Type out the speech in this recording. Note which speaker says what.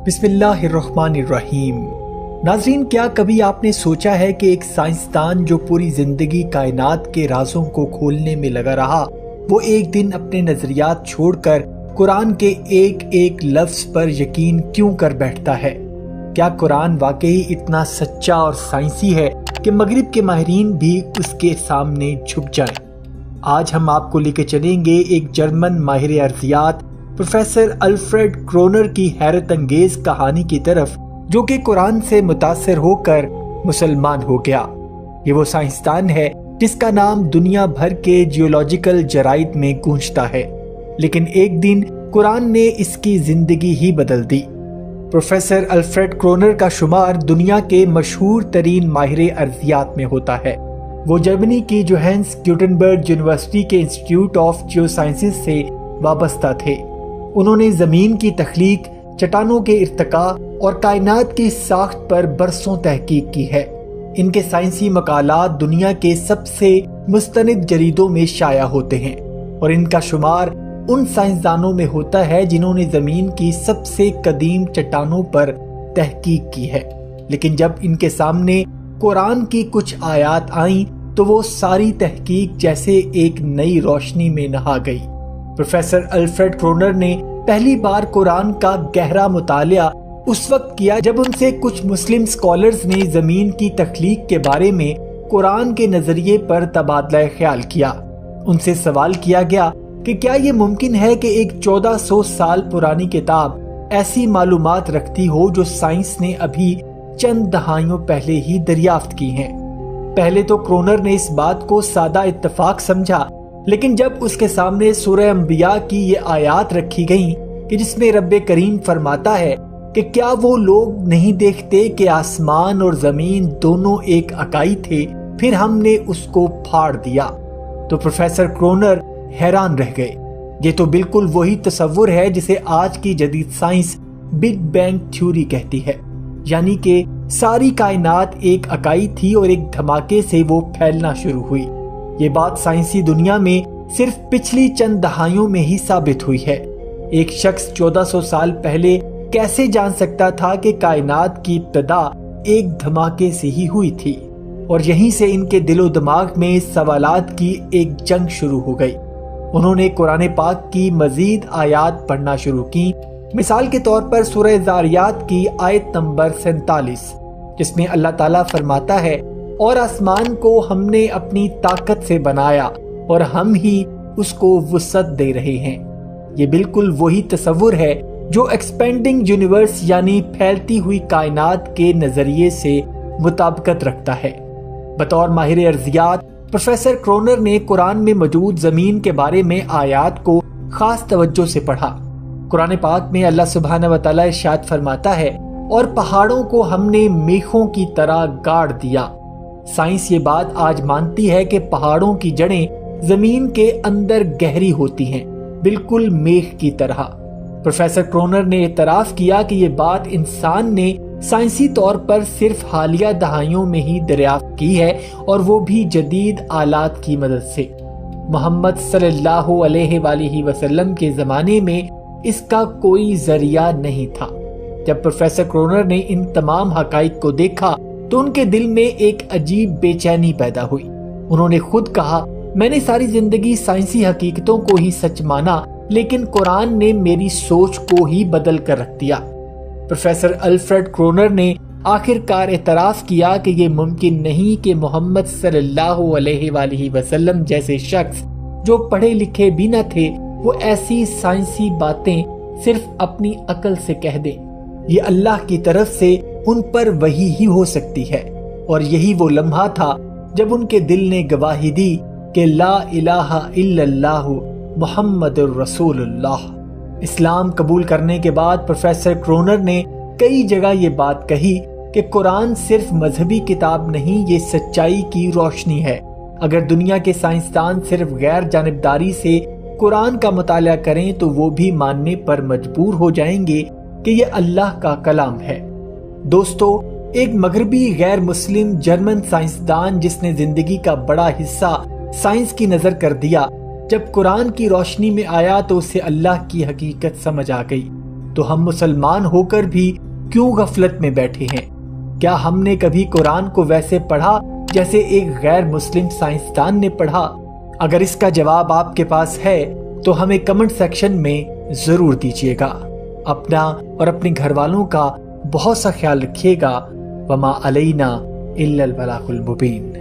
Speaker 1: بسم اللہ الرحمن الرحیم۔ ناظرین، کیا کبھی آپ نے سوچا ہے کہ ایک سائنسدان جو پوری زندگی کائنات کے رازوں کو کھولنے میں لگا رہا، وہ ایک دن اپنے نظریات چھوڑ کر قرآن کے ایک ایک لفظ پر یقین کیوں کر بیٹھتا ہے؟ کیا قرآن واقعی اتنا سچا اور سائنسی ہے کہ مغرب کے ماہرین بھی اس کے سامنے جھک جائیں؟ آج ہم آپ کو لے کے چلیں گے ایک جرمن ماہر ارضیات پروفیسر الفریڈ کرونر کی حیرت انگیز کہانی کی طرف، جو کہ قرآن سے متاثر ہو کر مسلمان ہو گیا۔ یہ وہ سائنسدان ہے جس کا نام دنیا بھر کے جیولوجیکل جرائد میں گونجتا ہے، لیکن ایک دن قرآن نے اس کی زندگی ہی بدل دی۔ پروفیسر الفریڈ کرونر کا شمار دنیا کے مشہور ترین ماہر ارضیات میں ہوتا ہے۔ وہ جرمنی کی جوہانس گیوٹنبرگ یونیورسٹی کے انسٹیٹیوٹ آف جیو سائنسز سے وابستہ تھے۔ انہوں نے زمین کی تخلیق، چٹانوں کے ارتقاء اور کائنات کی ساخت پر برسوں تحقیق کی ہے۔ ان کے سائنسی مقالات دنیا کے سب سے مستند جریدوں میں شائع ہوتے ہیں اور ان کا شمار ان سائنسدانوں میں ہوتا ہے جنہوں نے زمین کی سب سے قدیم چٹانوں پر تحقیق کی ہے۔ لیکن جب ان کے سامنے قرآن کی کچھ آیات آئیں تو وہ ساری تحقیق جیسے ایک نئی روشنی میں نہا گئی۔ پروفیسر الفریڈ کرونر نے پہلی بار قرآن کا گہرا مطالعہ اس وقت کیا جب ان سے کچھ مسلم سکالرز نے زمین کی تخلیق کے بارے میں قرآن کے نظریے پر تبادلہ خیال کیا۔ ان سے سوال کیا گیا کہ کیا یہ ممکن ہے کہ ایک 1400 سال پرانی کتاب ایسی معلومات رکھتی ہو جو سائنس نے ابھی چند دہائیوں پہلے ہی دریافت کی ہیں۔ پہلے تو کرونر نے اس بات کو سادہ اتفاق سمجھا، لیکن جب اس کے سامنے سورہ انبیاء کی یہ آیات رکھی گئیں کہ جس میں رب کریم فرماتا ہے کہ کیا وہ لوگ نہیں دیکھتے کہ آسمان اور زمین دونوں ایک اکائی تھے، پھر ہم نے اس کو پھاڑ دیا، تو پروفیسر کرونر حیران رہ گئے۔ یہ تو بالکل وہی تصور ہے جسے آج کی جدید سائنس بگ بینگ تھیوری کہتی ہے، یعنی کہ ساری کائنات ایک اکائی تھی اور ایک دھماکے سے وہ پھیلنا شروع ہوئی۔ یہ بات سائنسی دنیا میں صرف پچھلی چند دہائیوں میں ہی ثابت ہوئی ہے۔ ایک شخص 1400 سال پہلے کیسے جان سکتا تھا کہ کائنات کی ابتدا ایک دھماکے سے ہی ہوئی تھی؟ اور یہیں سے ان کے دل و دماغ میں سوالات کی ایک جنگ شروع ہو گئی۔ انہوں نے قرآن پاک کی مزید آیات پڑھنا شروع کی۔ مثال کے طور پر سورہ زاریات کی آیت نمبر 47، جس میں اللہ تعالیٰ فرماتا ہے، اور آسمان کو ہم نے اپنی طاقت سے بنایا اور ہم ہی اس کو وسعت دے رہے ہیں۔ یہ بالکل وہی تصور ہے جو ایکسپینڈنگ یونیورس یعنی پھیلتی ہوئی کائنات کے نظریے سے مطابقت رکھتا ہے۔ بطور ماہر ارضیات پروفیسر کرونر نے قرآن میں موجود زمین کے بارے میں آیات کو خاص توجہ سے پڑھا۔ قرآن پاک میں اللہ سبحانہ و تعالیٰ ارشاد فرماتا ہے، اور پہاڑوں کو ہم نے میخوں کی طرح گاڑ دیا۔ سائنس یہ بات آج مانتی ہے کہ پہاڑوں کی جڑیں زمین کے اندر گہری ہوتی ہیں، بالکل میخ کی طرح۔ پروفیسر کرونر نے اعتراف کیا کہ یہ بات انسان نے سائنسی طور پر صرف حالیہ دہائیوں میں ہی دریافت کی ہے، اور وہ بھی جدید آلات کی مدد سے۔ محمد صلی اللہ علیہ وآلہ وسلم کے زمانے میں اس کا کوئی ذریعہ نہیں تھا۔ جب پروفیسر کرونر نے ان تمام حقائق کو دیکھا تو ان کے دل میں ایک عجیب بے چینی پیدا ہوئی۔ انہوں نے خود کہا، میں نے ساری زندگی سائنسی حقیقتوں کو ہی سچ مانا، لیکن قرآن نے میری سوچ کو ہی بدل کر رکھ دیا۔ پروفیسر الفریڈ کرونر نے آخر کار اعتراف کیا کہ یہ ممکن نہیں کہ محمد صلی اللہ علیہ وآلہ وسلم جیسے شخص جو پڑھے لکھے بھی نہ تھے، وہ ایسی سائنسی باتیں صرف اپنی عقل سے کہہ دیں۔ یہ اللہ کی طرف سے ان پر وحی ہی ہو سکتی ہے۔ اور یہی وہ لمحہ تھا جب ان کے دل نے گواہی دی کہ لا الہ الا اللہ محمد الرسول اللہ۔ اسلام قبول کرنے کے بعد پروفیسر کرونر نے کئی جگہ یہ بات کہی کہ قرآن صرف مذہبی کتاب نہیں، یہ سچائی کی روشنی ہے۔ اگر دنیا کے سائنسدان صرف غیر جانبداری سے قرآن کا مطالعہ کریں تو وہ بھی ماننے پر مجبور ہو جائیں گے کہ یہ اللہ کا کلام ہے۔ دوستو، ایک مغربی غیر مسلم جرمن سائنسدان جس نے زندگی کا بڑا حصہ سائنس کی نظر کر دیا، جب قرآن کی روشنی میں آیا تو اسے اللہ کی حقیقت سمجھ آ گئی۔ تو ہم مسلمان ہو کر بھی کیوں غفلت میں بیٹھے ہیں؟ کیا ہم نے کبھی قرآن کو ویسے پڑھا جیسے ایک غیر مسلم سائنسدان نے پڑھا؟ اگر اس کا جواب آپ کے پاس ہے تو ہمیں کمنٹ سیکشن میں ضرور دیجیے گا۔ اپنا اور اپنے گھر والوں کا بہت سا خیال رکھیے گا۔ وما علینا الا البلاغ المبین۔